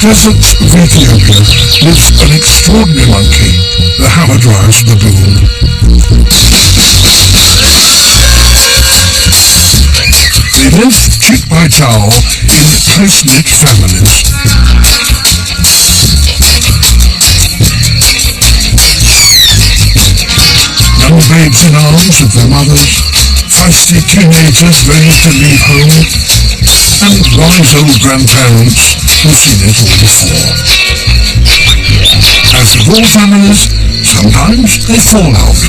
deserts of Ethiopia lives an extraordinary monkey, the Hamadryas baboon. They live cheek by jowl in close-knit families. Young babes in arms of their mothers, feisty teenagers ready to leave home, and wise old grandparents who've seen it all before. As with all families, sometimes they fall out.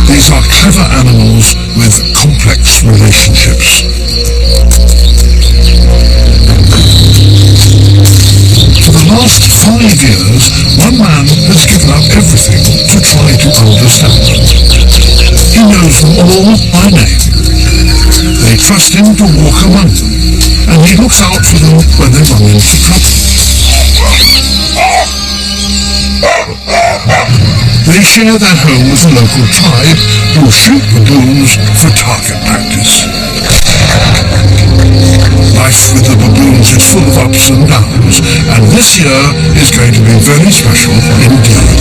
These are clever animals with complex relationships. For the last 5 years, one man has given up everything to try to understand them. He knows them all by name. They trust him to walk among them, and he looks out for them when they run into trouble. They share their home with a local tribe who shoot baboons for target practice. Life with the baboons is full of ups and downs, and this year is going to be very special indeed.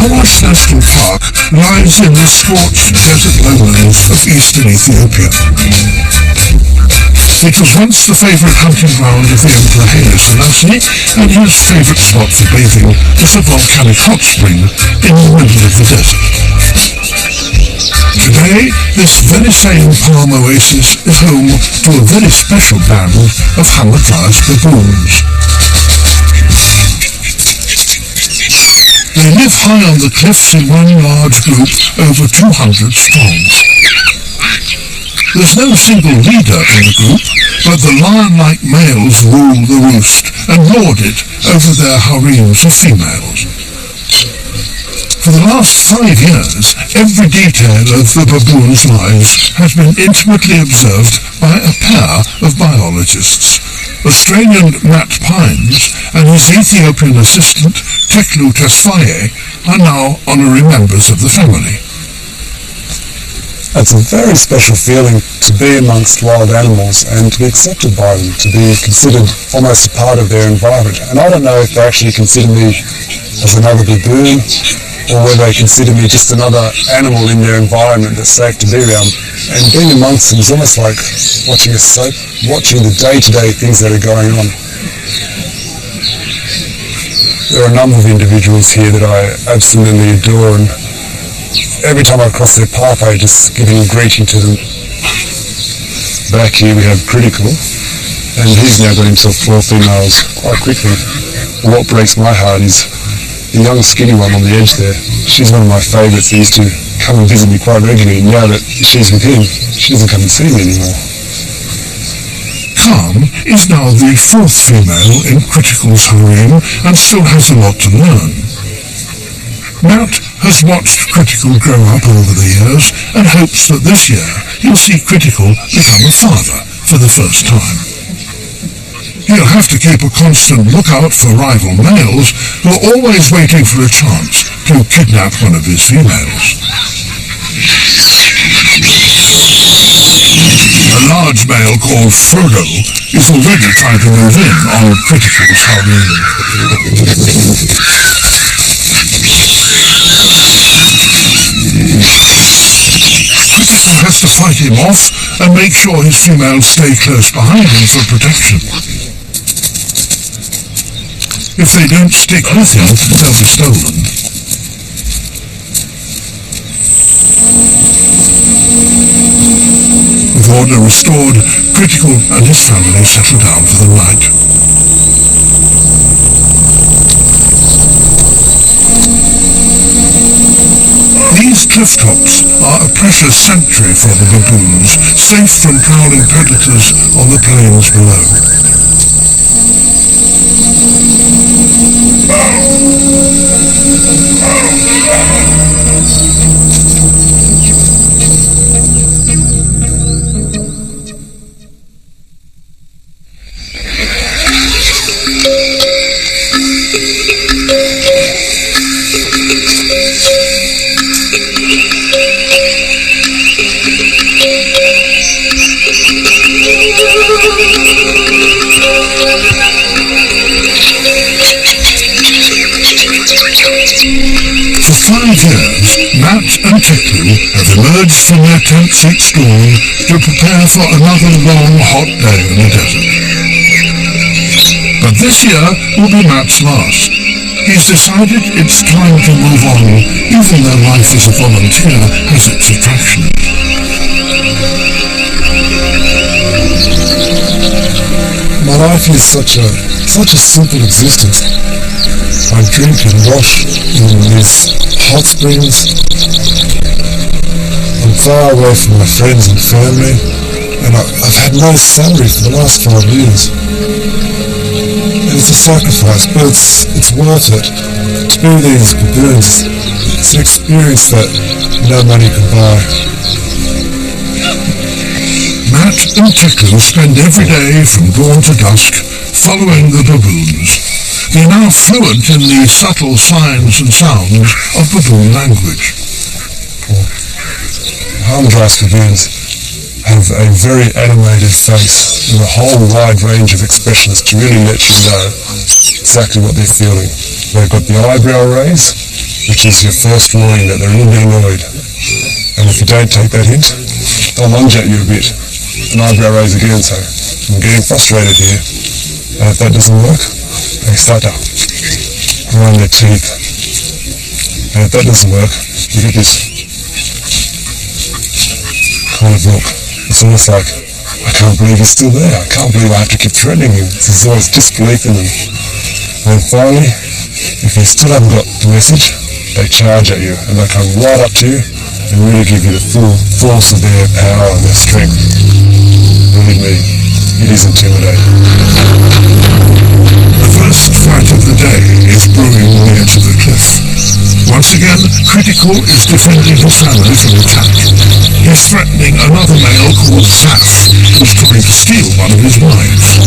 Awash National Park lies in the scorched desert lowlands of eastern Ethiopia. It was once the favourite hunting ground of the Emperor Haile Selassie and his favourite spot for bathing was a volcanic hot spring in the middle of the desert. Today, this very same palm oasis is home to a very special band of Hamadryas baboons. They live high on the cliffs in one large group over 200 strong. There's no single leader in the group, but the lion-like males rule the roost and lord it over their harems of females. For the last 5 years, every detail of the baboons' lives has been intimately observed by a pair of biologists. Australian Matt Pines and his Ethiopian assistant Teklu Tesfaye are now honorary members of the family. It's a very special feeling to be amongst wild animals and to be accepted by them, to be considered almost a part of their environment. And I don't know if they actually consider me as another baboon or whether they consider me just another animal in their environment that's safe to be around. And being amongst them is almost like watching a soap, watching the day-to-day things that are going on. There are a number of individuals here that I absolutely adore, and every time I cross their path I just give a greeting to them. Back here we have Critical, and he's now got himself 4 females quite quickly. What breaks my heart is the young skinny one on the edge there. She's one of my favourites. He used to come and visit me quite regularly, and now that she's with him, she doesn't come and see me anymore. Calm is now the 4th female in Critical's harem and still has a lot to learn. Matt has watched Critical grow up over the years and hopes that this year he'll see Critical become a father for the first time. He'll have to keep a constant lookout for rival males who are always waiting for a chance to kidnap one of his females. A large male called Frodo is already trying to move in on Critical's harem. Critical has to fight him off and make sure his females stay close behind him for protection. If they don't stick with him, they'll be stolen. With order restored, Critical and his family settle down for the night. These cliff tops are a precious sanctuary for the baboons, safe from prowling predators on the plains below. For 5 years, Matt and Teklu have emerged from their tents each dawn to prepare for another long, hot day in the desert. But this year will be Matt's last. He's decided it's time to move on, even though life as a volunteer has its attractions. My life is such a simple existence. I drink and wash in these hot springs. I'm far away from my friends and family, and I've had no salary for the last 5 years. And it's a sacrifice, but it's worth it. To be these baboons, it's an experience that no money can buy. Matt and Teklu spend every day from dawn to dusk following the baboons. They're now fluent in the subtle signs and sounds of baboon language. Harm-dressed baboons have a very animated face with a whole wide range of expressions to really let you know exactly what they're feeling. They've got the eyebrow raise, which is your first warning that they're a little bit annoyed. And if you don't take that hint, they'll lunge at you a bit. An eyebrow raise again, so I'm getting frustrated here. And if that doesn't work, they start to grind their teeth. And if that doesn't work, you get this kind of look. It's almost like, I can't believe he's still there. I can't believe I have to keep threatening him. There's always disbelief in them. And then finally, if you still haven't got the message, they charge at you and they come right up to you and really give you the full force of their power and their strength. Believe me, it is intimidating. The first fight of the day is brewing near to the cliff. Once again, Critical is defending his family from attack. He's threatening another male called Saf, who's trying to steal one of his wives.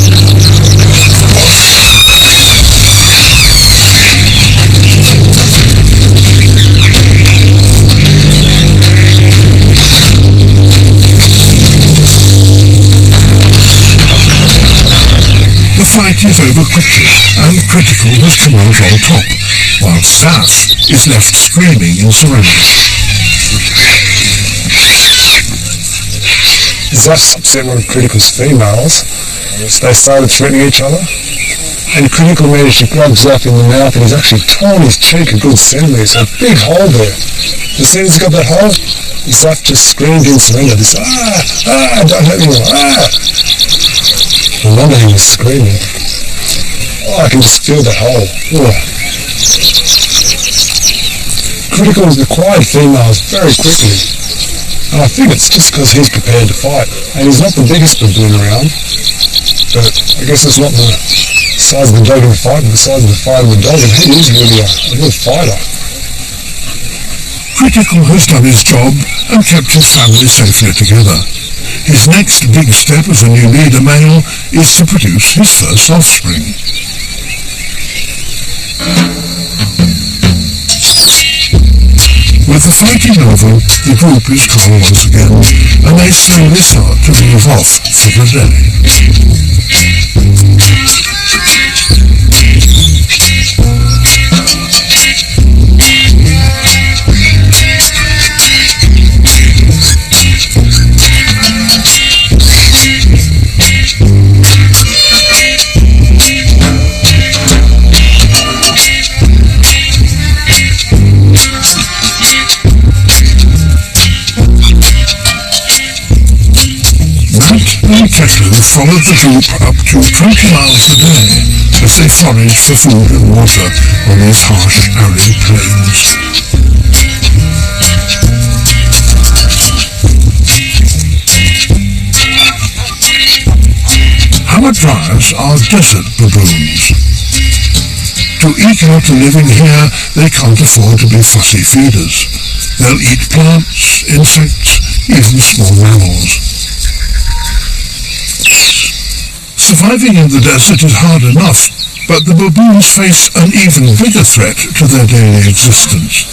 The fight is over quickly, and Critical has come out on top, while Saf is left screaming in surrender. Saf upset one of Critical's females. They started threatening each other, and Critical managed to grab Saf in the mouth, and he's actually torn his cheek a good centimetre, so a big hole there. As soon as he got that hole, Saf just screamed in surrender, this don't hurt me more, No wonder he was screaming. Oh, I can just feel that hole. Oh. Critical has acquired females very quickly. And I think it's just because he's prepared to fight. And he's not the biggest baboon around. But I guess it's not the size of the dog in the fight, but the size of the fight of the dog. And he is really a good fighter. Critical has done his job and kept his family safely together. His next big step as a new leader male is to produce his first offspring. With the fighting over, the group is calm once again, and they slowly start to move off for the day. And Teklu followed the group up to 20 miles a day as they foraged for food and water on these harsh, arid plains. Hamadryas are desert baboons. To eke out a living here, they can't afford to be fussy feeders. They'll eat plants, insects, even small mammals. Surviving in the desert is hard enough, but the baboons face an even bigger threat to their daily existence.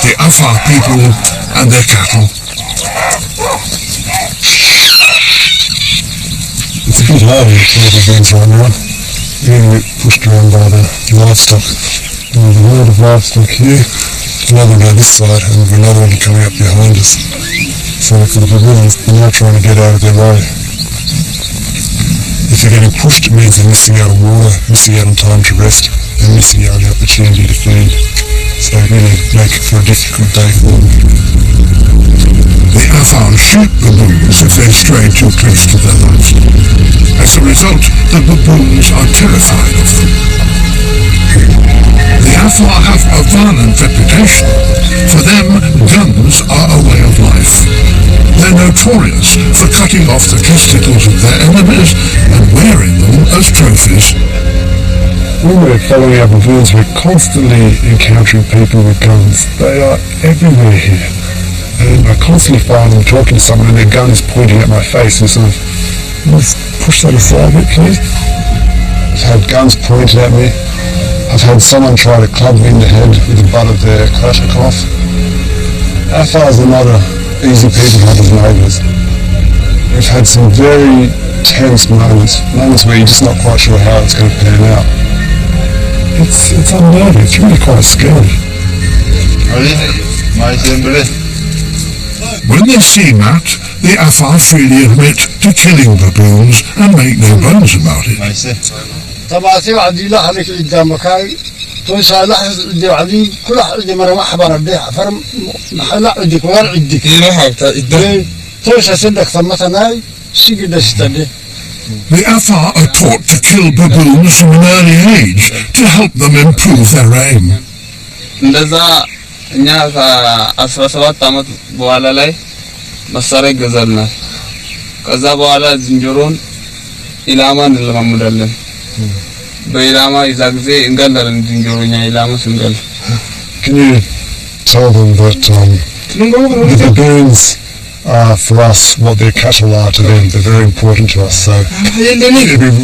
the Afar people and their cattle. It's a bit hard with the baboons right now. We're getting a bit pushed around by the livestock. There's a herd of livestock here, another one on this side, and another one coming up behind us. So for the baboons, they're now trying to get out of their way. If they're getting pushed, it means they're missing out on water, missing out on time to rest, and missing out on the opportunity to feed. So it really makes it for a difficult day for them. The Afar shoot baboons if they stray too close to their livestock. As a result, the baboons are terrified of them. The Afar have a violent reputation. For them, guns are a way of life. They're notorious for cutting off the testicles of their enemies and wearing them as trophies. When we're following our baboons, we're constantly encountering people with guns. They are everywhere here. And I constantly find them talking to someone and their gun is pointing at my face and sort of, let's push that aside a bit, please. I've had guns pointed at me. I've had someone try to club me in the head with the butt of their Kalashnikov. Afars are not easy people to have as neighbours. We've had some very tense moments where you're just not quite sure how it's going to pan out. It's unnerving, it's really quite scary. When they see Matt, the Afar freely admit to killing baboons and make no bones about it. طبعتي وعدي لا عليك قدامك هاي تويسا لا عدي وعدي كل عدي مرة واحدة رديها فرم لا عديك ولا عديك إيه راح إدّا تويسا سندك ثمتنا هاي سيجي دشتني. The Afar are taught to kill baboons from an early age to help them improve their aim. እንደዛ እኛ ከ17 ዓመት በኋላ ላይ መሳሪያ ገዛልናል። ከዛ በኋላ ዝንጀሮን ኢላማ እንለማመዳለን። በኢላማ ይዛ ጊዜ እንገላለን ዝንጀሮኛ ኢላማ ስንገል። Can you tell them that the baboons are for us what their cattle are to them? They're very important to us, so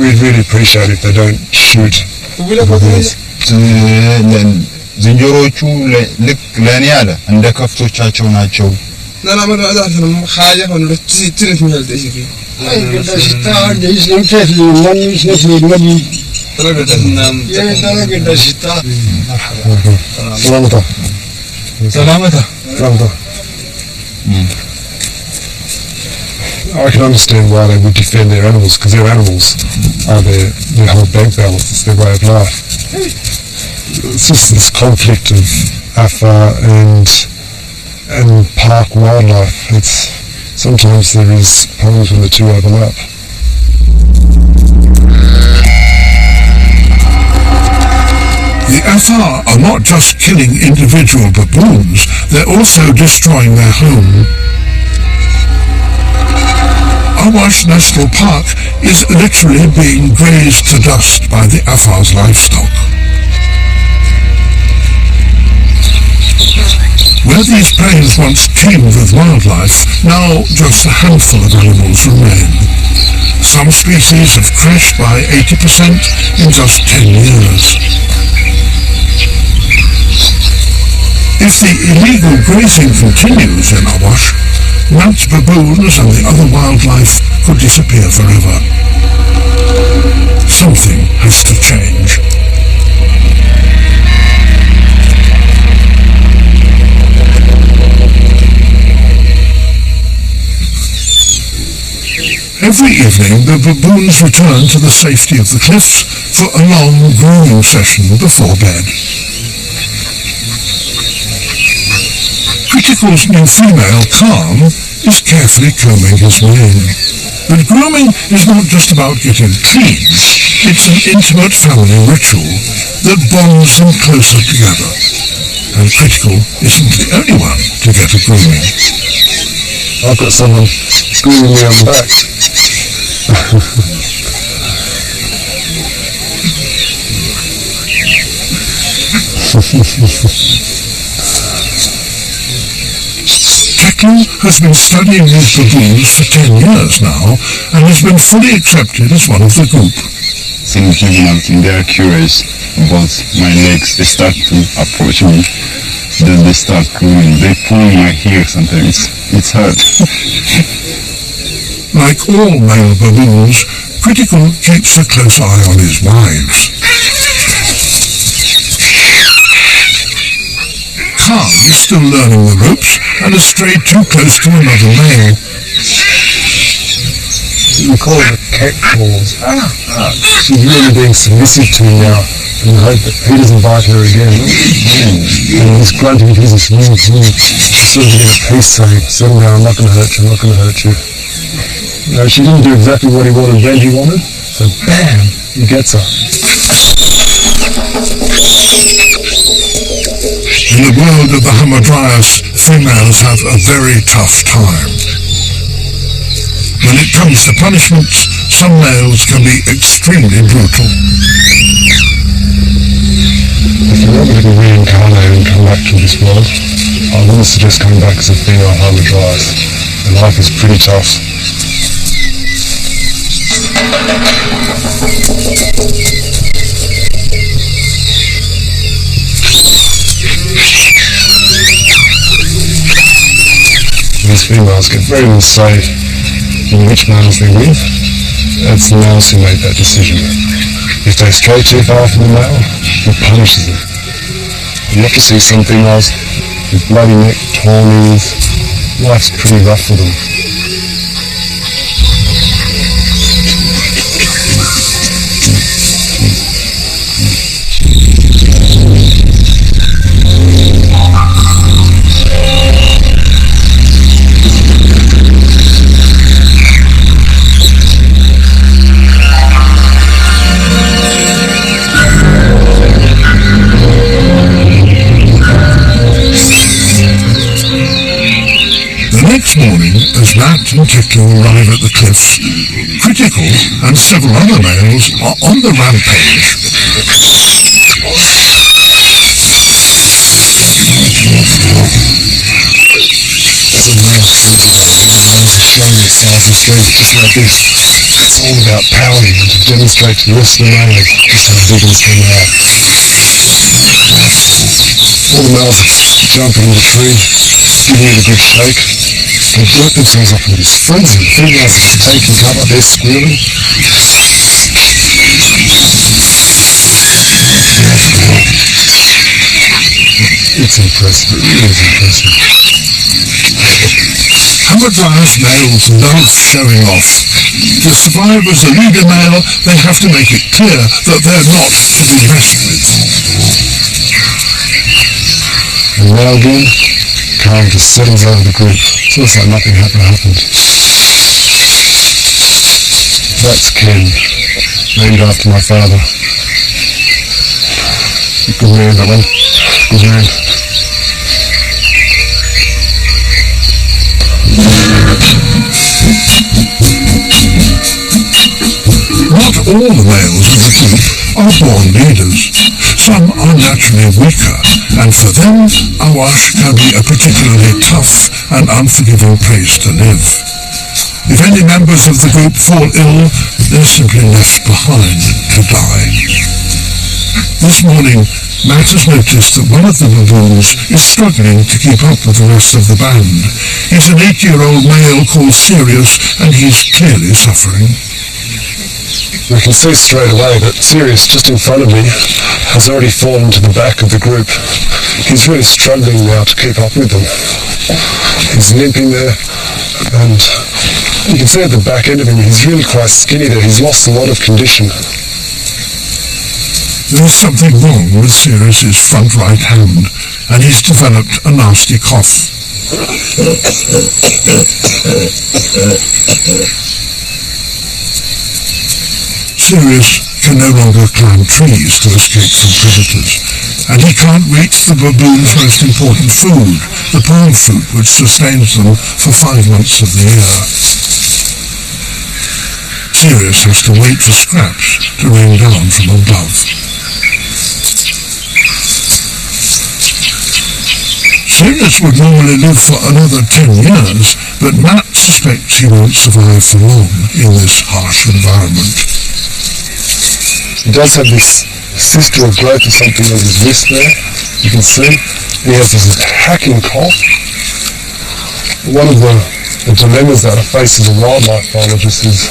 we'd really appreciate if they don't shoot the baboons. ዝንጀሮቹ ልክ ለኔ አለ እንደ ከፍቶቻቸው ናቸው። لا ما أعرف حاجة هون تريت من هالشيء. أي قد شتاء جيش نمشي من يشنف المدي. ترى نعم. يا ترى قد شتاء. سلامته. سلامته. سلامته. I can understand why they would defend their animals, because their animals are their whole bank balance, it's their way of life. It's just this conflict of Afar and park wildlife. It's sometimes there is problems when the two overlap. The Afar are not just killing individual baboons, they're also destroying their home. Awash National Park is literally being grazed to dust by the Afar's livestock. Where these plains once teemed with wildlife, now just a handful of animals remain. Some species have crashed by 80% in just 10 years. If the illegal grazing continues in Awash, Mount baboons and the other wildlife could disappear forever. Something has to change. Every evening the baboons return to the safety of the cliffs for a long grooming session before bed. Critical's new female, Calm, is carefully combing his mane. But grooming is not just about getting clean, it's an intimate family ritual that bonds them closer together. And Critical isn't the only one to get a grooming. I've got someone grooming me on the back. Tekla has been studying these baboons for 10 years now and has been fully accepted as one of the group. They are curious about my legs. They start to approach me. they start cooling. They pull my hair sometimes. It's hard. Like all male baboons, Critical keeps a close eye on his wives. Khan is still learning the ropes and has strayed too close to another male. We call it a cat calls. She's really being submissive to him now, and I hope that he doesn't bite her again. And he's grunting because he's sort of giving a peace saying, settle down, I'm not going to hurt you, I'm not going to hurt you. No, she didn't do exactly what he wanted when he wanted, so bam, he gets her. In the world of the Hamadryas, females have a very tough time. When it comes to punishments, some males can be extremely brutal. If you're ever to be reincarnated and come back to this world, I wouldn't suggest coming back as a female Hamadryas. The life is pretty tough. These females get very little say in which males they're with. It's the males who make that decision. If they stray too far from the male, he punishes them. You have to see some females with bloody neck, torn ears. Life's pretty rough for them. Next morning, as Matt and Tickler arrive at the cliffs, Critical and several other males are on the rampage. Showing yourself and strength just like this. It's all about powering and to demonstrate to the rest of the males just how big and strong they are. All the males jump in the tree, giving it a good shake. They work themselves up into this frenzy. The females are taking cover, they're squealing. It's impressive, it really is impressive. Hamadryas males love showing off. To survive as a leader male, they have to make it clear that they're not to be messed with. And now again, Khan just settles over the group. It's almost like nothing happened. That's Ken, named after my father. Good man, that one. Good man. Not all the males of the group are born leaders. Some are naturally weaker, and for them, Awash can be a particularly tough and unforgiving place to live. If any members of the group fall ill, they're simply left behind to die. This morning, Matt has noticed that one of the baboons is struggling to keep up with the rest of the band. He's an 8-year-old male called Sirius, and he's clearly suffering. I can see straight away that Sirius, just in front of me, has already fallen to the back of the group. He's really struggling now to keep up with them. He's limping there, and you can see at the back end of him, he's really quite skinny there. He's lost a lot of condition. There's something wrong with Sirius's front right hand, and he's developed a nasty cough. Sirius can no longer climb trees to escape from predators, and he can't reach the baboon's most important food, the palm fruit which sustains them for 5 months of the year. Sirius has to wait for scraps to rain down from above. Sirius would normally live for another 10 years, but Matt suspects he won't survive for long in this harsh environment. He does have this fistula growth or something on his wrist there, you can see. He has this hacking cough. One of the dilemmas that I face as a wildlife biologist is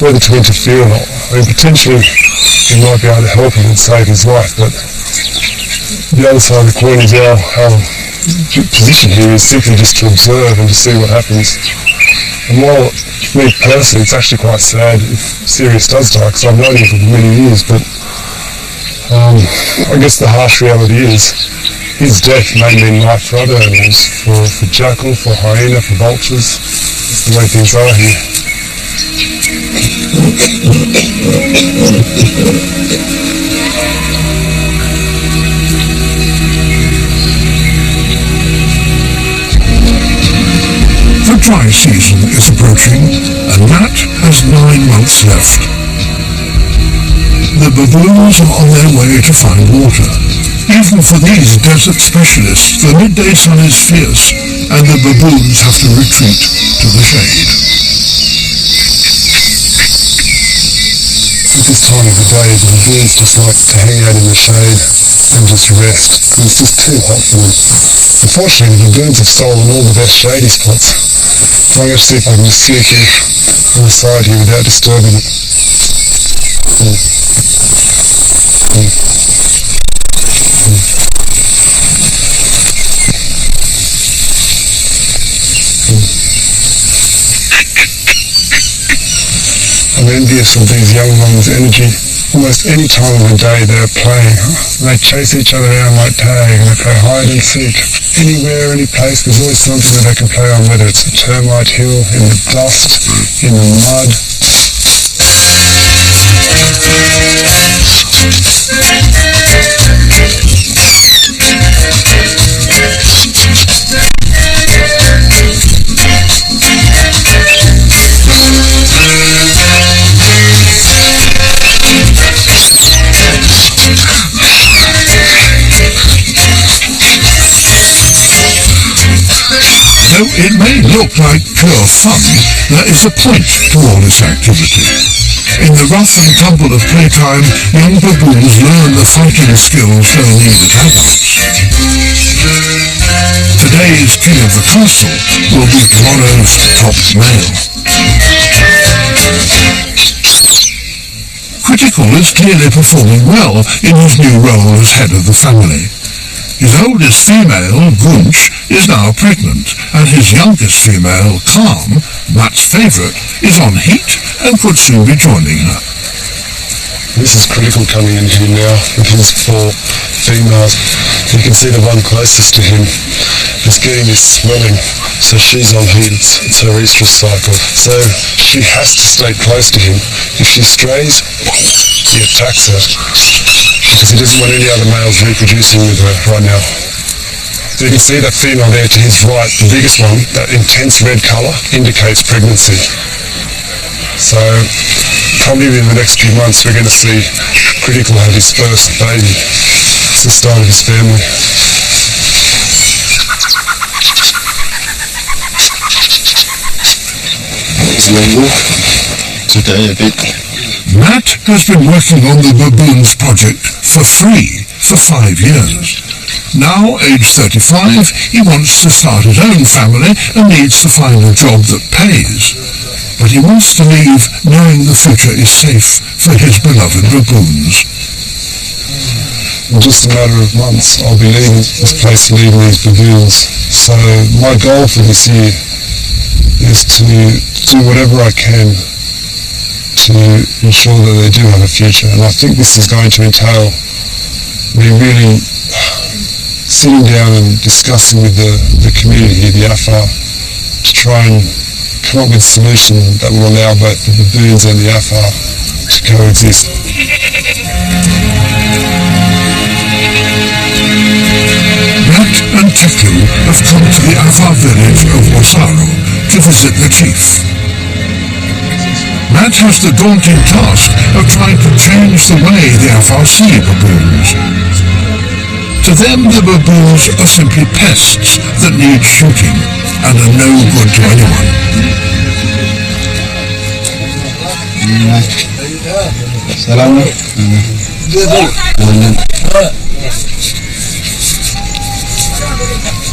whether to interfere or not. I mean, potentially we might be able to help him and save his life, but the other side of the coin is our position here is simply just to observe and to see what happens. And while, me personally, it's actually quite sad if Sirius does die, because I've known him for many years, but I guess the harsh reality is his death may mean life for other animals, for jackal, for hyena, for vultures. That's the way things are here. The dry season is approaching, and Matt has 9 months left. The baboons are on their way to find water. Even for these desert specialists, the midday sun is fierce, and the baboons have to retreat to the shade. At this time of the day, the baboons just like to hang out in the shade and just rest, because it's just too hot for them. Unfortunately, the baboons have stolen all the best shady spots, so I'm going to see if I can just sneak in on the side here without disturbing it. I'm envious of these young ones' energy. Almost any time of the day they're playing. They chase each other around like tag, and they play hide and seek. Anywhere, any place, there's always something that they can play on, whether it's a termite hill, in the dust, in the mud. Though it may look like pure fun, there is a point to all this activity. In the rough and tumble of playtime, young baboons learn the fighting skills they'll need as adults. Today's king of the castle will be tomorrow's top male. Critical is clearly performing well in his new role as head of the family. His oldest female, Gunch, is now pregnant, and his youngest female, Calm, Matt's favourite, is on heat and could soon be joining her. This is critical coming in here now with his 4 females. You can see the one closest to him is getting this swelling, so she's on heat. It's her estrus cycle. So she has to stay close to him. If she strays, he attacks her, because he doesn't want any other males reproducing with her right now. So you can see that female there to his right, the biggest one, that intense red colour indicates pregnancy. So probably in the next few months we're going to see Critical have his first baby. It's the start of his family. Matt has been working on the Baboons project for free for 5 years. Now, age 35, he wants to start his own family and needs to find a job that pays. But he wants to leave knowing the future is safe for his beloved baboons. In just a matter of months, I'll be leaving this place, leaving these baboons. So my goal for this year is to do whatever I can to ensure that they do have a future. And I think this is going to entail me really sitting down and discussing with the community, the AFAR, to try and come up with a solution that will allow both the baboons and the AFAR to coexist. Matt and Chiku have come to the AFAR village of Wasaro to visit the chief. Matt has the daunting task of trying to change the way the AFAR see baboons. To them, the baboons are simply pests that need shooting and are no good to anyone.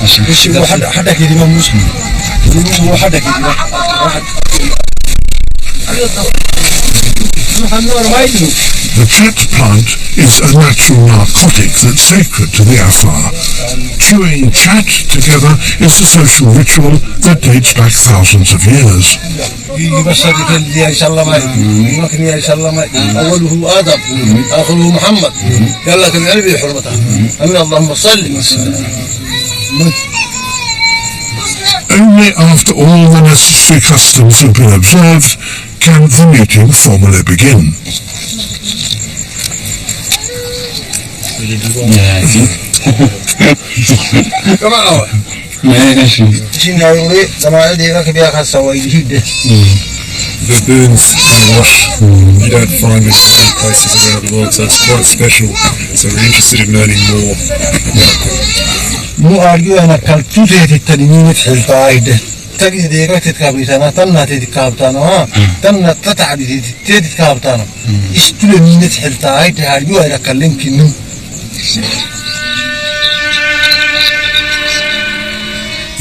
بس حدا كده ما مسلم هو حدا كده واحد The chat plant is a natural narcotic that's sacred to the Afar. Chewing chat together is a social ritual that dates back thousands of years. أوله آدم آخره محمد قال لك العلم حرمته أمين اللهم صل Only after all the necessary customs have been observed can the meeting formally begin. كمان أول ماشي. شنو يقولي سماع دي لك بيا خسوا يجيد Baboons and wash. You don't find this in many places around the world, so it's quite special. So we're interested in learning more. مو أرجو أنا كالتوتة التنمية حلتايد تجد ديرة تتكابتنا تنا تتكابتنا ها تنا تتعدي تتكابتنا استلمية حلتايد أرجو أنا كلم كنو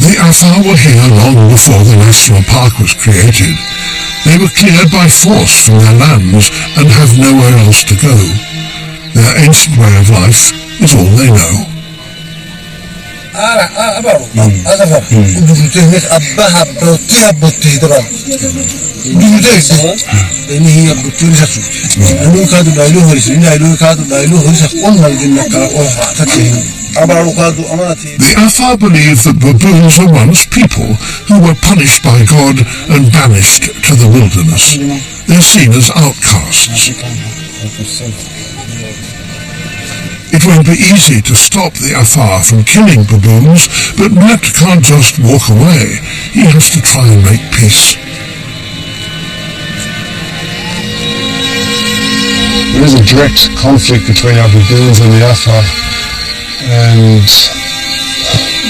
The Afar were here long before the national park was created. They were cleared by force from their lands and have nowhere else to go. Their ancient way of life is all they know. أبارو أزفر ودوتيه أبها بروتيه بوتيه دوتيه إن هي بوتيه سفر إنه كادو دايلوه هرس إن دايلوه كادو دايلوه هرس قلنا الجنة كأوه تتيه أبارو كادو أمانتي. The Afar believe that baboons were once people who were punished by God and banished to the wilderness. They're seen as outcasts. It won't be easy to stop the Afar from killing baboons, but Matt can't just walk away. He has to try and make peace. There is a direct conflict between our baboons and the Afar, and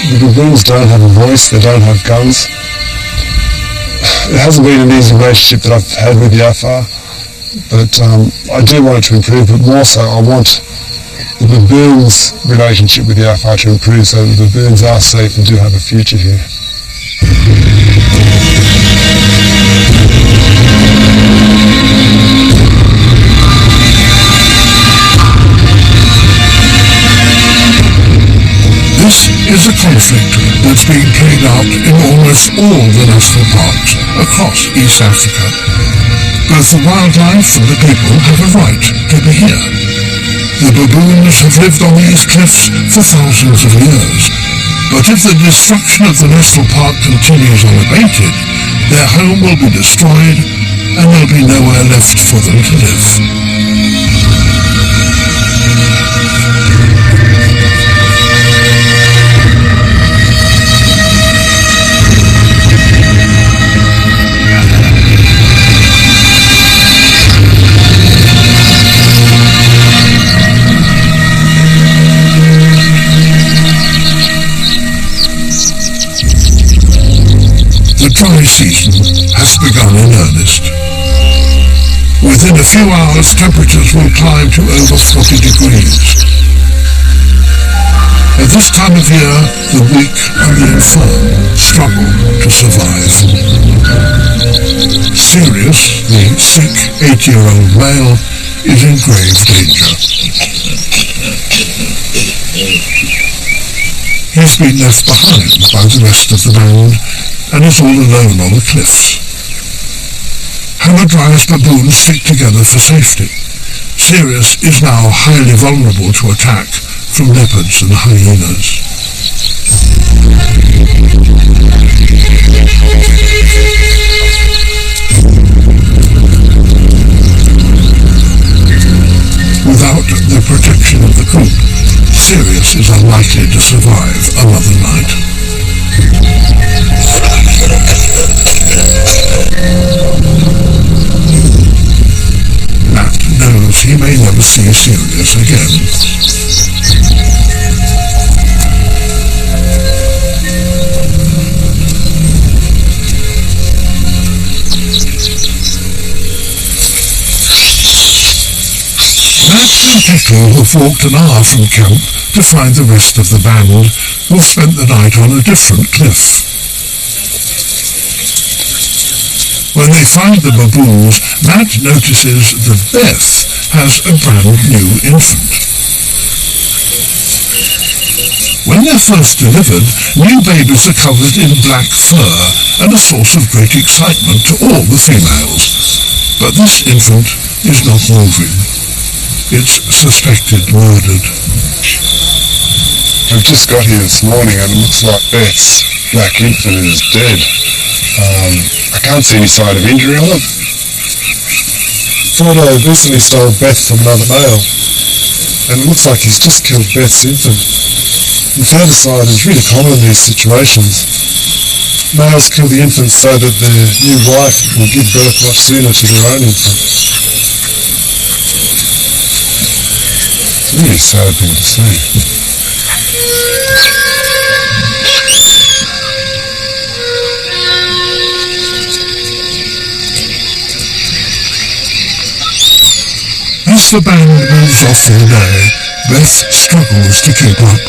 the baboons don't have a voice, they don't have guns. It hasn't been an easy relationship that I've had with the Afar, but I do want it to improve, but more so I want the baboons' relationship with the Afar to improve so that the baboons are safe and do have a future here. This is a conflict that's being played out in almost all the national parks across East Africa. Both the wildlife and the people have a right to be here. The baboons have lived on these cliffs for thousands of years, but if the destruction of the national park continues unabated, their home will be destroyed and there'll be nowhere left for them to live. The dry season has begun in earnest. Within a few hours, temperatures will climb to over 40 degrees. At this time of year, the weak and the infirm struggle to survive. Sirius, the sick 8-year-old male, is in grave danger. He's been left behind by the rest of the band and is all alone on the cliffs. Hamadryas baboons stick together for safety. Sirius is now highly vulnerable to attack from leopards and hyenas. Without the protection of the group, Sirius is unlikely to survive another night. Matt knows he may never see Sirius again. Matt and Pickle have walked an hour from camp to find the rest of the band, who've spent the night on a different cliff. When they find the baboons, Matt notices that Beth has a brand new infant. When they're first delivered, new babies are covered in black fur and a source of great excitement to all the females. But this infant is not moving. It's suspected murdered. I've just got here this morning and it looks like Beth's black infant is dead. I can't see any sign of injury on it. Thought I recently stole Beth from another male, and it looks like he's just killed Beth's infant. Infanticide is really common in these situations. Males kill the infant so that their new wife will give birth much sooner to their own infant. It's a really sad thing to see. As the band moves off all day, Beth struggles to keep up.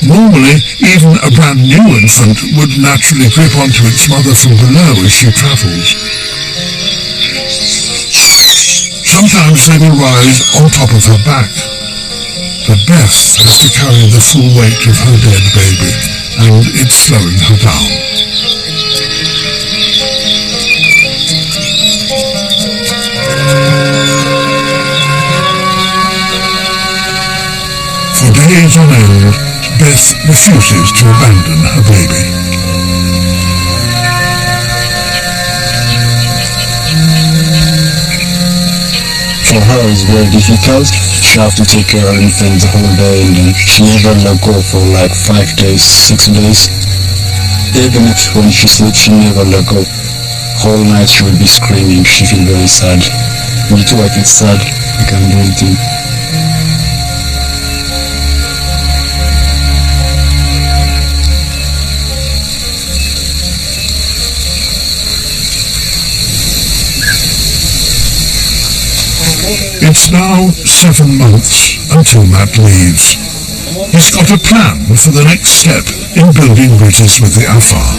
Normally, even a brand new infant would naturally grip onto its mother from below as she travels. Sometimes they will rise on top of her back. But Beth has to carry the full weight of her dead baby, and it's slowing her down. For days on end, Beth refuses to abandon her baby. For her it's very difficult. She has to take care of infant the whole day, and then she never let go for like 5 days, 6 days. Even if when she sleeps, she never let go. Whole night she will be screaming. She feels very sad. Me too, I feel sad. I can't do anything. It's now 7 months until Matt leaves. He's got a plan for the next step in building bridges with the Afar.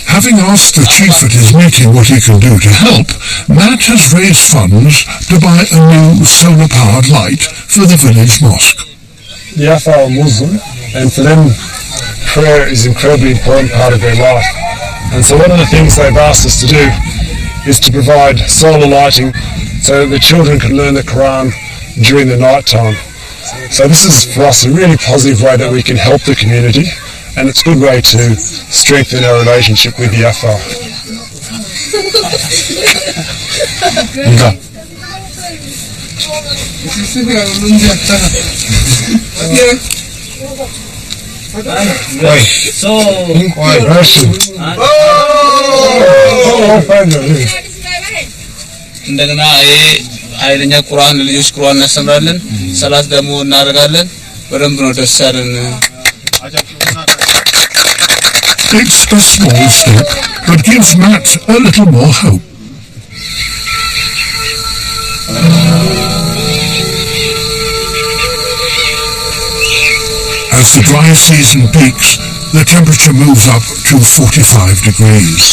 Having asked the chief at his meeting what he can do to help, Matt has raised funds to buy a new solar-powered light for the village mosque. The Afar are Muslim, and for them prayer is an incredibly important part of their life. And so one of the things they've asked us to do is to provide solar lighting so that the children can learn the Quran during the night time. So this is for us a really positive way that we can help the community, and it's a good way to strengthen our relationship with the Afar. እንደገና ይሄ ኃይለኛ ቁርአን ልጆች ቁርአን እናስተምራለን ሰላት ደግሞ እናደርጋለን በደንብ ነው ደስ ያለን It's a small step, but gives Matt a little more hope. As the dry season peaks, the temperature moves up to 45 degrees.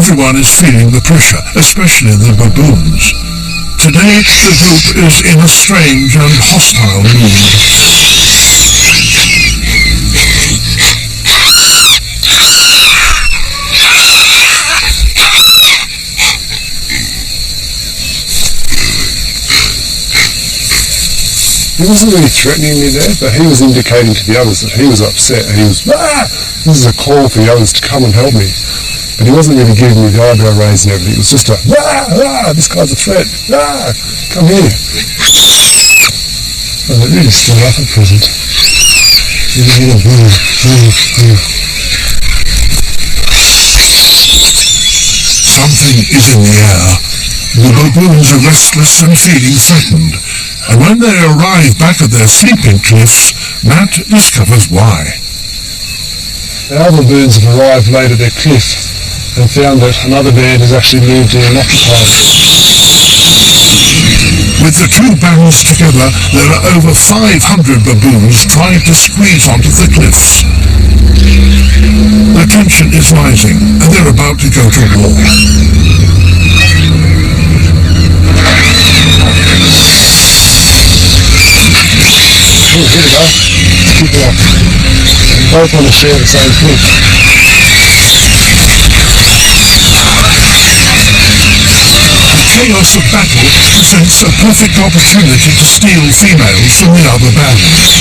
Everyone is feeling the pressure, especially the baboons. Today, the group is in a strange and hostile mood. He wasn't really threatening me there, but he was indicating to the others that he was upset, and he was, this is a call for the others to come and help me. But he wasn't really giving me the eyebrow raise and everything. It was just a, this guy's a threat, come here. Oh, they really stood up at present. Something is in the air. The baboons are restless and feeling threatened. And when they arrive back at their sleeping cliffs, Matt discovers why. And other baboons have arrived late at their cliff and found that another band has actually moved in and occupied it. With the two bands together, there are over 500 baboons trying to squeeze onto the cliffs. The tension is rising, and they're about to go to war. Oh, here we go. Let's keep it up. Both want to share the same cliff. Chaos of battle presents a perfect opportunity to steal females from the other bands.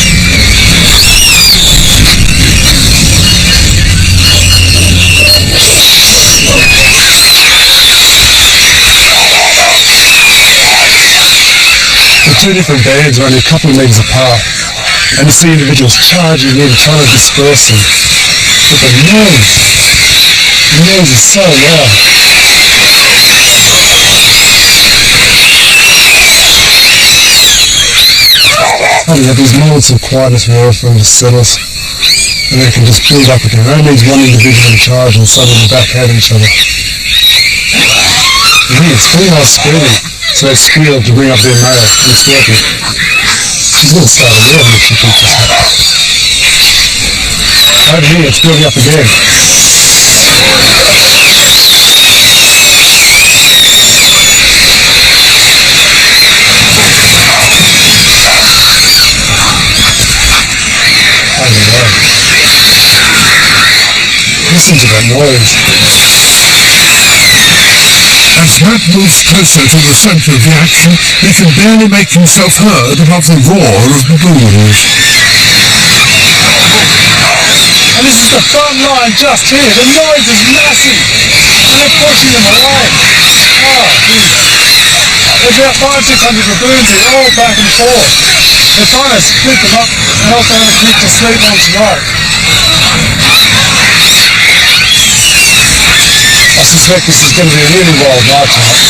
The two different bands are only a couple of legs apart, and you see individuals charging in, trying to disperse them. But the noise is so loud. Funny how these moments of quietness were often just settlers, and they can just build up again. It only needs one individual in charge and suddenly back at each other. And here, it's females screaming, so they squeal to bring up their male, and it's working. She's going to start a war if she keeps this up. Over here, it's building up again. Listen to that noise. As Matt moves closer to the centre of the action, he can barely make himself heard above the roar of baboons. And this is the front line just here. The noise is massive. And they're pushing them away. Oh, geez. There's about 500-600 baboons here, all back and forth. They're trying to split them up and help them on the cliff to sleep on tonight. I suspect this is going to be a really wild night tonight.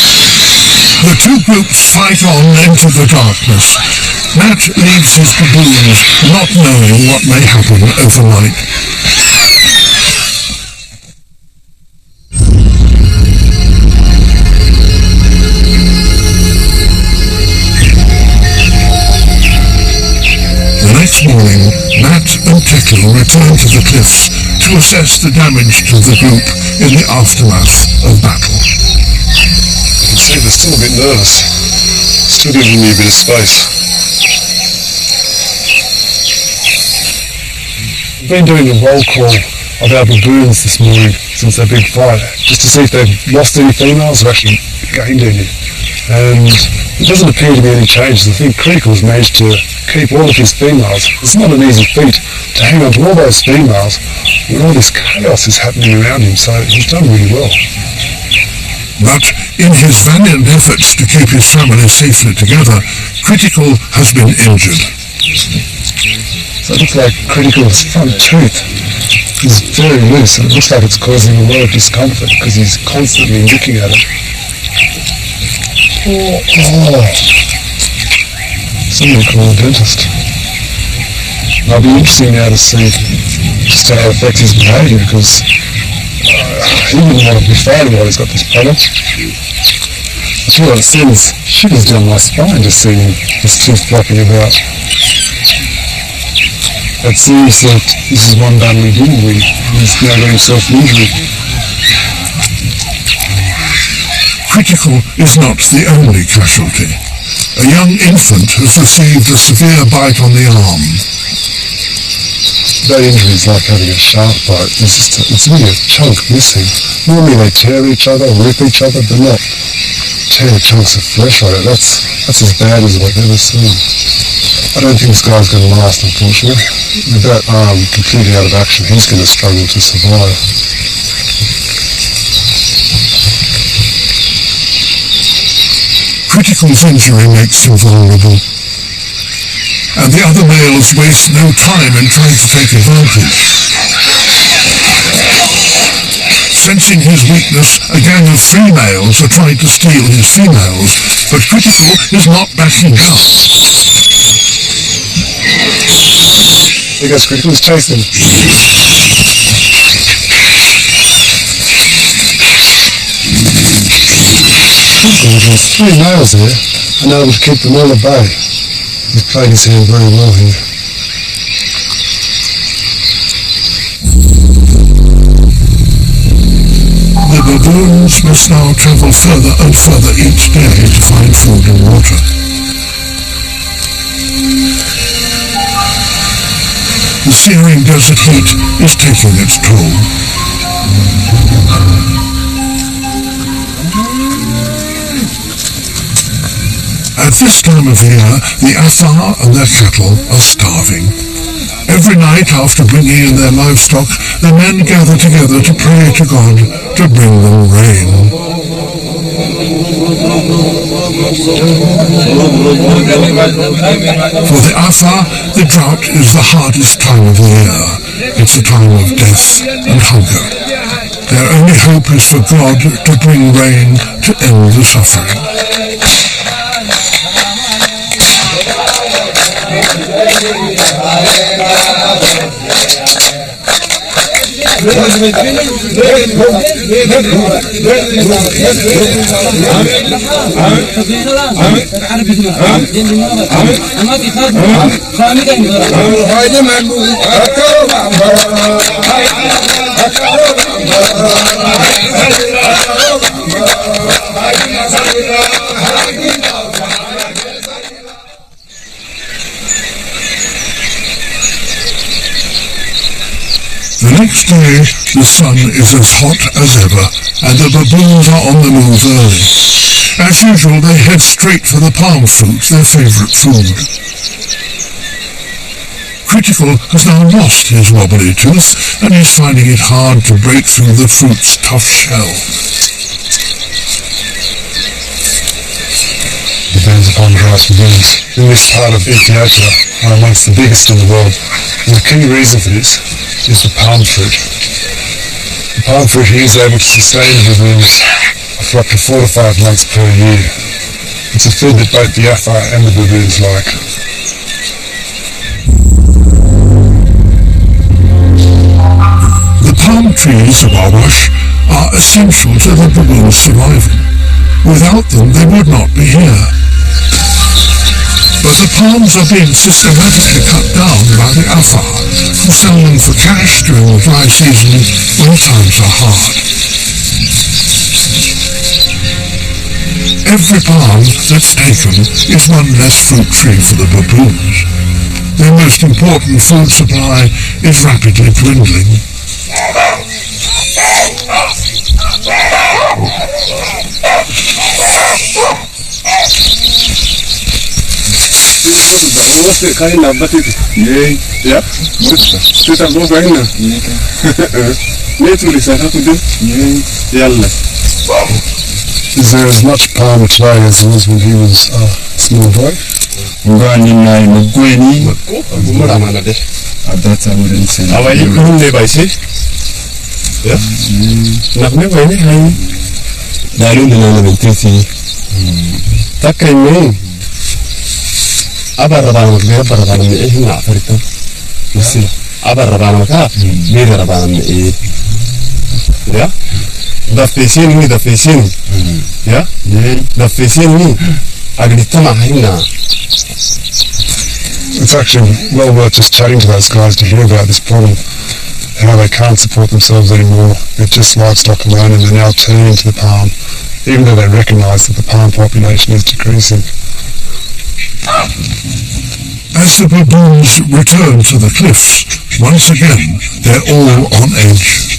The two groups fight on into the darkness. Matt leaves his baboons, not knowing what may happen overnight. The next morning, Matt and Tekla return to the cliffs to assess the damage to the group in the aftermath of battle. You can see they're still a bit nervous. Still giving me a bit of space. I've been doing a roll call of our baboons this morning since their big fight, just to see if they've lost any females or actually gained any. And it doesn't appear to be any changes. I think Critical's managed to keep all of his females. It's not an easy feat to hang on to all those females when all this chaos is happening around him, so he's done really well. But in his valiant efforts to keep his family safely together, Critical has been injured. So it looks like Critical's front tooth is very loose, and it looks like it's causing a lot of discomfort because he's constantly looking at it. Oh. Somebody call a dentist. And I'll be interesting now to see just how it affects his behaviour, because he wouldn't want to be fighting while he's got this problem. I feel like it sends shivers down my spine just seeing his tooth flopping about. It seems that this is one battle he didn't win. He's now got himself an injury. Critical is not the only casualty. A young infant has received a severe bite on the arm. That injury is like having a shark bite. It's really a chunk missing. Normally they tear each other, rip each other, but not tear chunks of flesh on it. That's as bad as I've ever seen. I don't think this guy's going to last, unfortunately. With that arm completely out of action, he's going to struggle to survive. Critical's injury makes him vulnerable, and the other males waste no time in trying to take advantage. Sensing his weakness, a gang of females are trying to steal his females, but Critical is not backing down. There goes Critical, he's chasing him. There was 3 males there, and able to keep them all at bay. He's played his hand very well here. The baboons must now travel further and further each day to find food and water. The searing desert heat is taking its toll. At this time of year, the Afar and their cattle are starving. Every night after bringing in their livestock, the men gather together to pray to God to bring them rain. For the Afar, the drought is the hardest time of the year. It's a time of death and hunger. Their only hope is for God to bring rain to end the suffering. The next day, the sun is as hot as ever, and the baboons are on the move early. As usual, they head straight for the palm fruit, their favourite food. Critical has now lost his wobbly tooth, and is finding it hard to break through the fruit's tough shell. The bands of palm-grass baboons in this part of Ethiopia are amongst the biggest in the world, and the key reason for this is the palm fruit. The palm fruit here is able to sustain the baboons for up to 4 to 5 months per year. It's a food that both the Afar and the baboons like. The palm trees of Awash are essential to the baboons' survival. Without them, they would not be here. But the palms are being systematically cut down by the Afar, who sell them for cash during the dry season when times are hard. Every palm that's taken is one less fruit tree for the baboons. Their most important food supply is rapidly dwindling. Is there as much palm today as there was when he was a small boy? It's actually well worth just chatting to those guys to hear about this problem, how they can't support themselves anymore. They're just livestock alone, and they're now turning to the palm, even though they recognise that the palm population is decreasing. As the baboons return to the cliffs, once again, they're all on edge.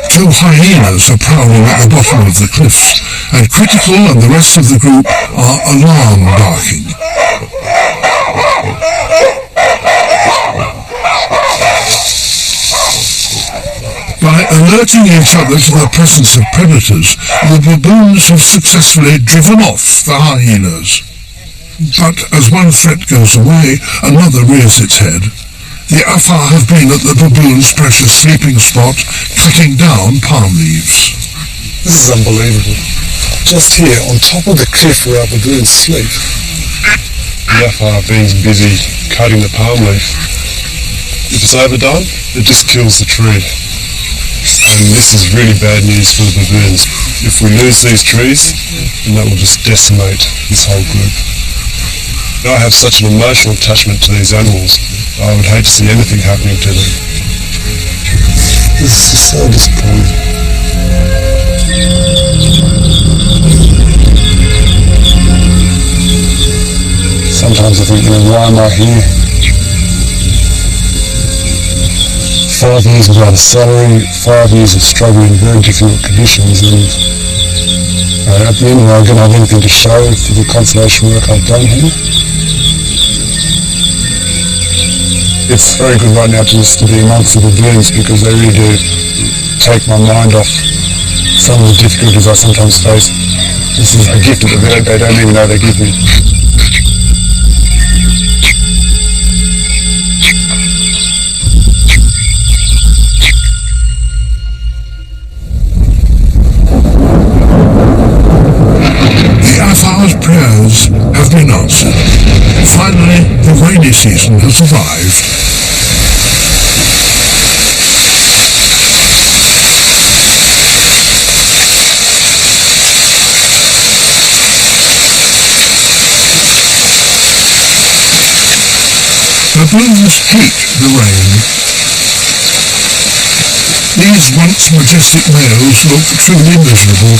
Two hyenas are prowling at the bottom of the cliffs, and Critical and the rest of the group are alarm barking. By alerting each other to the presence of predators, the baboons have successfully driven off the hyenas. But as one threat goes away, another rears its head. The Afar have been at the baboons' precious sleeping spot, cutting down palm leaves. This is unbelievable. Just here, on top of the cliff where our baboons sleep, the Afar have been busy cutting the palm leaf. If it's overdone, it just kills the tree. And this is really bad news for the baboons. If we lose these trees, then that will just decimate this whole group. I have such an emotional attachment to these animals. I would hate to see anything happening to them. This is just so disappointing. Sometimes I think, why am I here? 5 years without a salary, 5 years of struggling in very difficult conditions, and at the end I don't have anything to show for the conservation work I've done here. It's very good right now just to be amongst the baboons because they really do take my mind off some of the difficulties I sometimes face. This is a gift that they don't even know they give me. Afar's prayers have been answered. Finally, the rainy season has arrived. Baboons hate the rain. These once majestic males look truly miserable.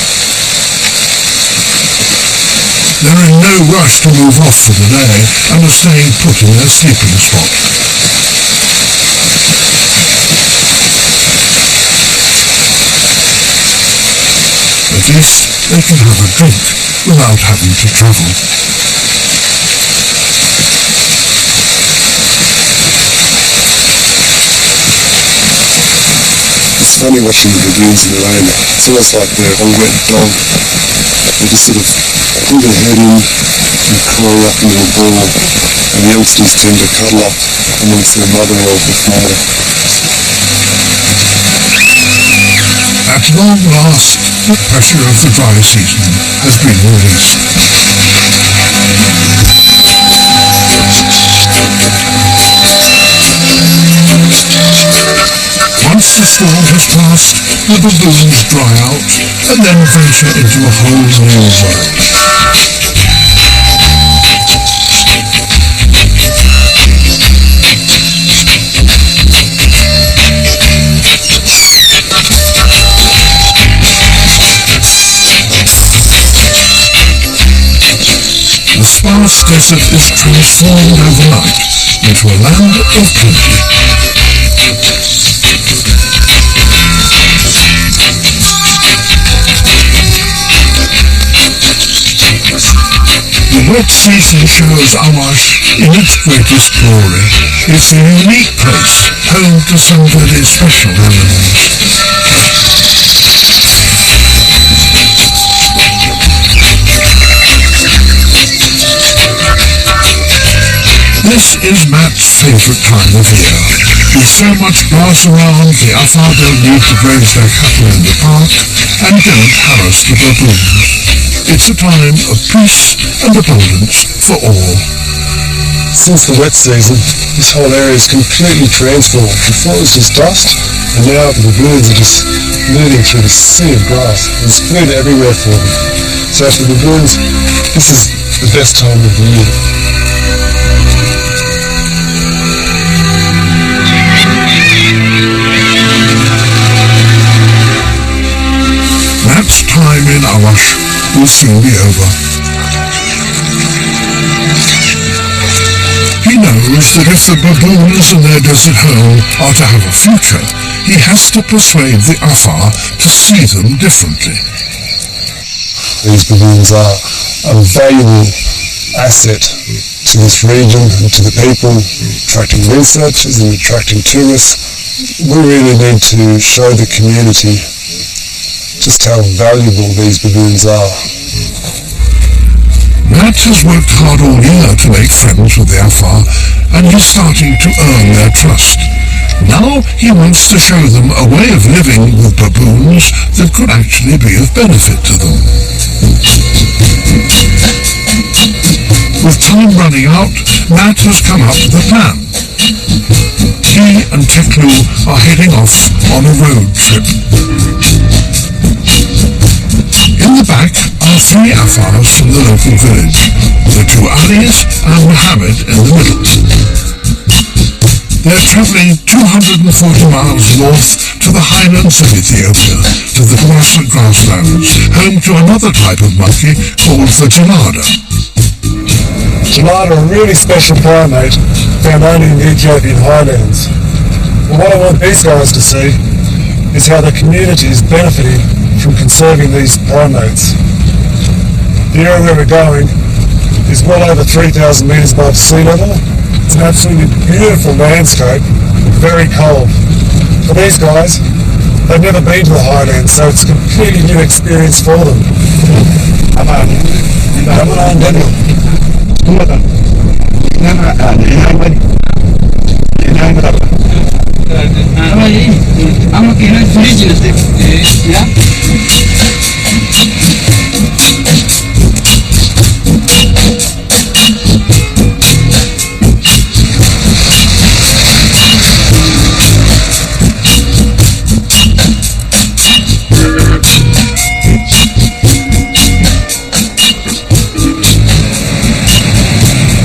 They're in no rush to move off for the day and are staying put in their sleeping spot. At least they can have a drink without having to travel. It's funny watching the baboons in the rain. It's almost like they're a wet dog. They just sort of pull their head in and curl up into a ball, and the youngsters tend to cuddle up amongst their mother or their father. At long last, the pressure of the dry season has been released. Once the storm has passed, the baboons dry out and then venture into a whole new world. The sparse desert is transformed overnight into a land of plenty. The wet season shows Awash in its greatest glory. It's a unique place, home to some very special animals. This is Matt's favourite time of year. With so much grass around, the Afar don't need to graze their cattle in the park and don't harass the baboons. It's a time of peace and abundance for all. Since the wet season, this whole area is completely transformed. Before it was just dust, and now the baboons are just moving through this sea of grass. There's food everywhere for them. So for the baboons, this is the best time of the year. Matt's time in Awash will soon be over. He knows that if the baboons and their desert home are to have a future, he has to persuade the Afar to see them differently. These baboons are a valuable asset to this region and to the people, attracting researchers and attracting tourists. We really need to show the community just how valuable these baboons are. Matt has worked hard all year to make friends with the Afar, and he's starting to earn their trust. Now he wants to show them a way of living with baboons that could actually be of benefit to them. With time running out, Matt has come up with a plan. he and Teklu are heading off on a road trip. In the back are 3 Afars from the local village, the 2 Alis and Mohammed in the middle. They're travelling 240 miles north to the highlands of Ethiopia, to the grassland grasslands, home to another type of monkey called the gelada. Gelada are a really special primate found only in the Ethiopian highlands. Well, what I want these guys to see is how the community is benefiting from conserving these primates. The area where we're going is well over 3,000 metres above sea level. It's an absolutely beautiful landscape, very cold. For these guys, they've never been to the highlands, so it's a completely new experience for them.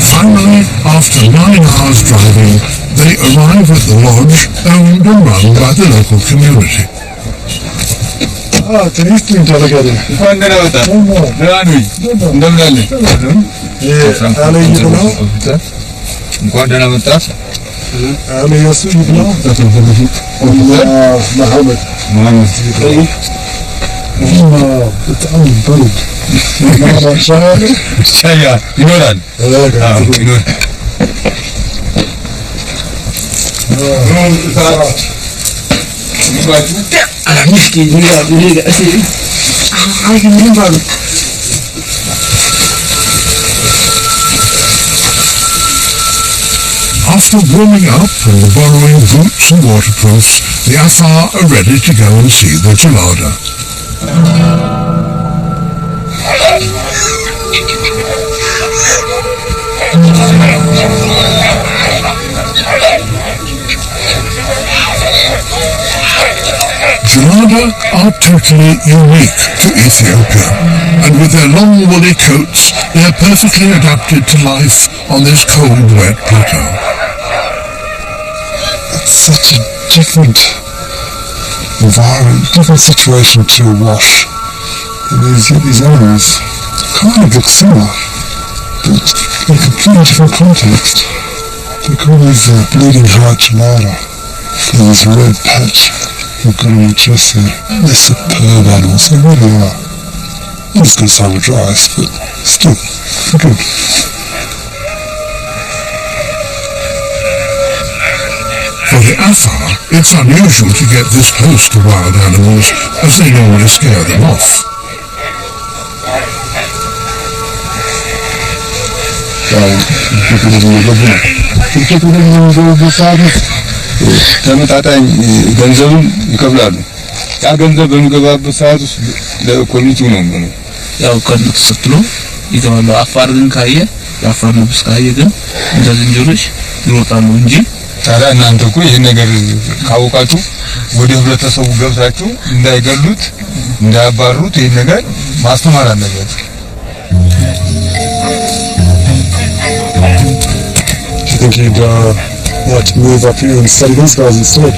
Finally, after 9 hours driving, they arrive at the lodge owned and run by the local community. Ah, Eastern delegate. After warming up and borrowing boots and waterproofs, the Afar are ready to go and see the gelada. Gelada are totally unique to Ethiopia, and with their long woolly coats, they are perfectly adapted to life on this cold, wet plateau. It's such a different environment, different situation to wash. And these animals kind of look similar, but in a completely different context. They call these bleeding heart gelada. There's a red patch we've got on your chest there. They're superb animals, they really are. I'm just going to say we're dry ice, but still, they're good. For the Afar, it's unusual to get this close to wild animals, as they normally scare them off. ተመጣጣኝ ገንዘብም ይከፍላሉ። ያ ገንዘብ በሚገባበት ሰዓት ውስጥ ለኮሚኒቲው ነው የሚሆነው። ያው ከነ ተሰጥሎ ይገባሉ። አፋር ግን ካየ የአፋር ልብስ ካየ ግን እንደ ዝንጀሮች ይሮጣሉ እንጂ ታዲያ እናንተ እኮ ይሄን ነገር ካወቃችሁ ወደ ህብረተሰቡ ገብታችሁ እንዳይገሉት እንዳያባሩት ይሄን ነገር ማስተማር አለበት። I think you'd like to move up here and study these guys instead.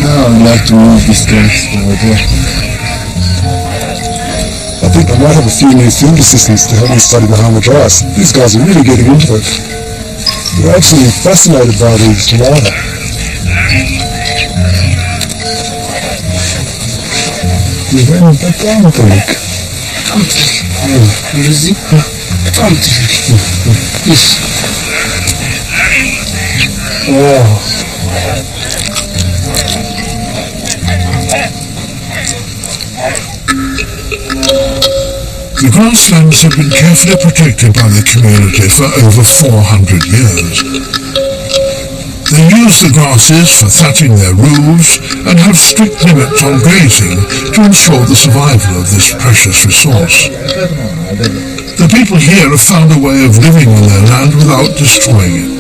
No, I'd like to move these guys over there. I think I might have a few new field assistants to help me study the Hamadryas. These guys are really getting into it. They're actually fascinated by these gelada. You're wearing that down, I think. Yes. Oh. The grasslands have been carefully protected by the community for over 400 years. They use the grasses for thatching their roofs and have strict limits on grazing to ensure the survival of this precious resource. The people here have found a way of living on their land without destroying it.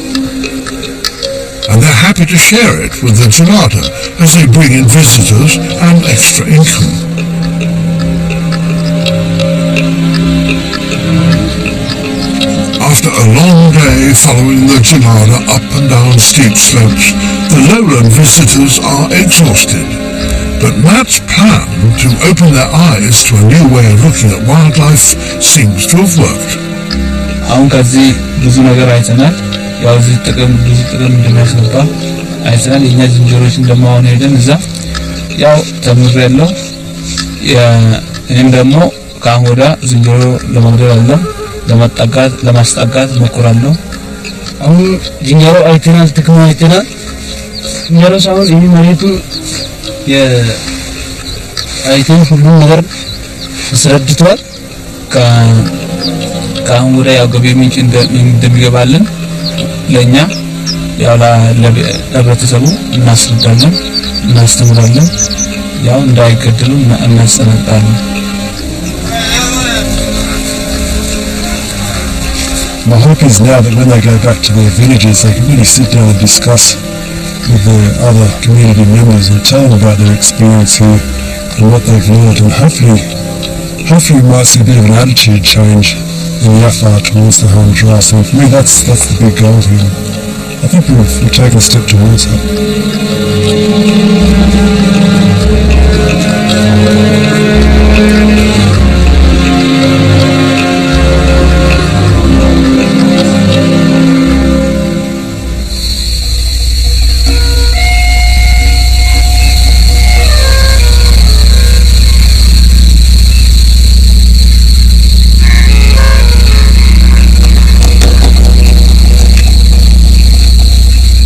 and they're happy to share it with the Gelada as they bring in visitors and extra income. After a long day following the Gelada up and down steep slopes, the lowland visitors are exhausted. But Matt's plan to open their eyes to a new way of looking at wildlife seems to have worked. አሁን ከዚህ ብዙ ነገር አይተናል። ያው እዚህ ጥቅም እንደሚያስነባ አይተናል። የኛ ዝንጀሮች እንደማሆን ሄደን እዛ ያው ተምሬያለሁ። እኔም ደግሞ ከአሁን ወዲያ ዝንጀሮ ለመግደል አይደለም ለማስጠጋት እሞክራለሁ። አሁን ዝንጀሮ አይተናል፣ ጥቅም አይተናል። ዝንጀሮ ሳይሆን ይህ መሬቱ አይተን ሁሉም ነገር አስረድቷል። ከአሁን ወዲያ ያው ገቢ ምንጭ እንደሚገባልን ለኛ ያው ለህብረተሰቡ እናስረዳለን፣ እናስተምራለን። ያው እንዳይገደሉ እናስጠነቅቃለን። My hope is now that when they go back to their villages, they can really sit down and discuss with the other community members and tell them about their experience here and what they've learned, and hopefully we might see a bit of an attitude change in Yaffa towards the home dry. So for me, that's the big goal here. I think we've taken a step towards that.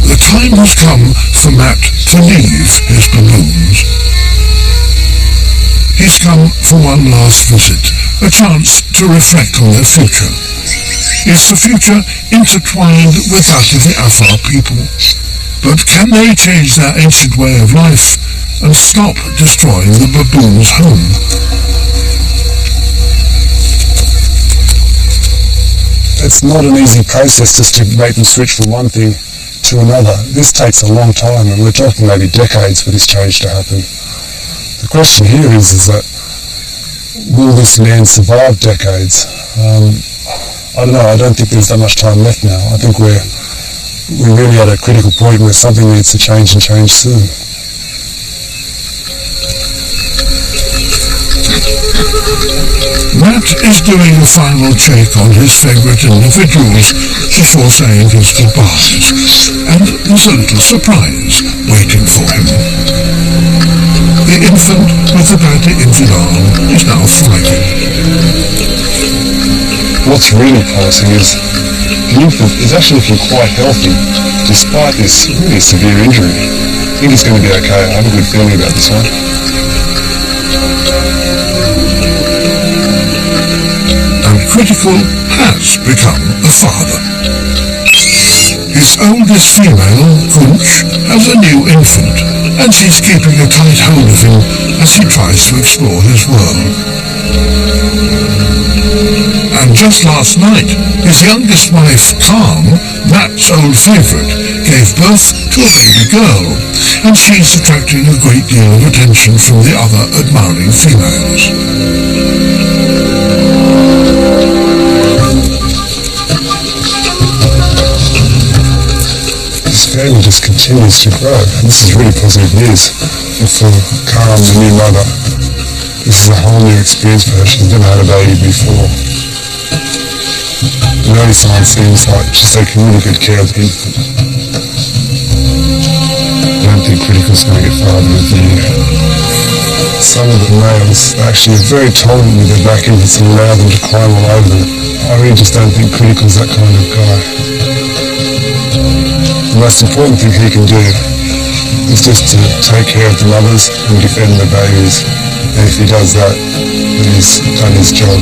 The time has come for Matt to leave his baboons. He's come for one last visit, a chance to reflect on their future. Is the future intertwined with that of the Afar people? But can they change their ancient way of life and stop destroying the baboons' home? It's not an easy process just to make them switch from one thing to another. This takes a long time, and we're talking maybe decades for this change to happen. The question here is that will this land survive decades? I don't know. I don't think there's that much time left now. I think we're really at a critical point where something needs to change and change soon. Matt is doing a final check on his favourite individuals before saying his goodbyes, and there's a little surprise waiting for him. The infant with the badly injured arm is now thriving. What's really promising is the infant is actually looking quite healthy despite this really severe injury. I think he's going to be okay. I have a good feeling about this one. Critical has become a father. His oldest female, Kunch, has a new infant, and she's keeping a tight hold of him as he tries to explore his world. And just last night, his youngest wife, Calm, Matt's old favourite, gave birth to a baby girl, and she's attracting a great deal of attention from the other admiring females. This family just continues to grow, and this is really positive news. And for Karam, the new mother, this is a whole new experience for her. She's never had a baby before. The early sign seems like she's taking really good care of the infant. I don't think Critical's going to get fathered with the year. Some of the males actually are very tolerant with their back infants and allow them to climb all over them. I really just don't think Critical's that kind of guy. The most important thing he can do is just to take care of the mothers and defend the babies. And if he does that, then he's done his job.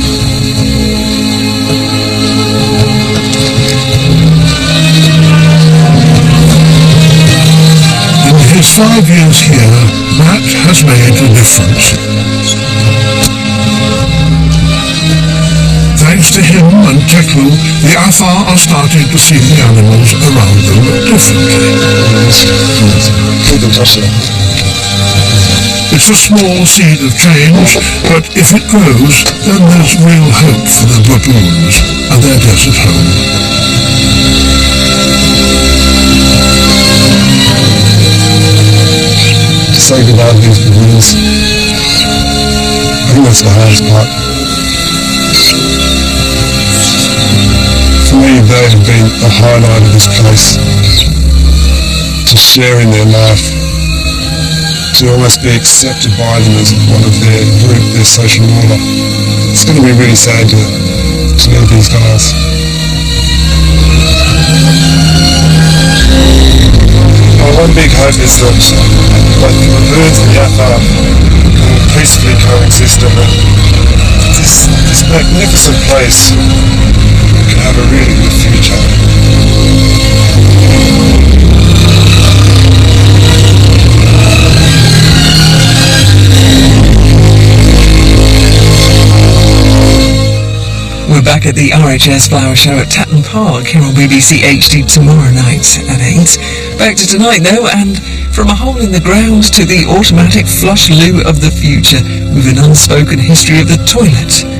In his 5 years here, Matt has made a difference. Thanks to him and Teklu, the Afar are starting to see the animals around them differently. It's a small seed of change, but if it grows, then there's real hope for the baboons and their desert home. To say goodbye to these baboons, I think that's the hardest part. For me, they have been the highlight of this place. To share in their life, to almost be accepted by them as one of their group, their social order. It's going to be really sad to leave these guys. One big hope is that both the baboons and the Afar can peacefully coexist and that this magnificent place can have a really good future. We're back at the RHS Flower Show at Tatton Park here on BBC HD tomorrow night at 8. Back to tonight though, and from a hole in the ground to the automatic flush loo of the future with an unspoken history of the toilet.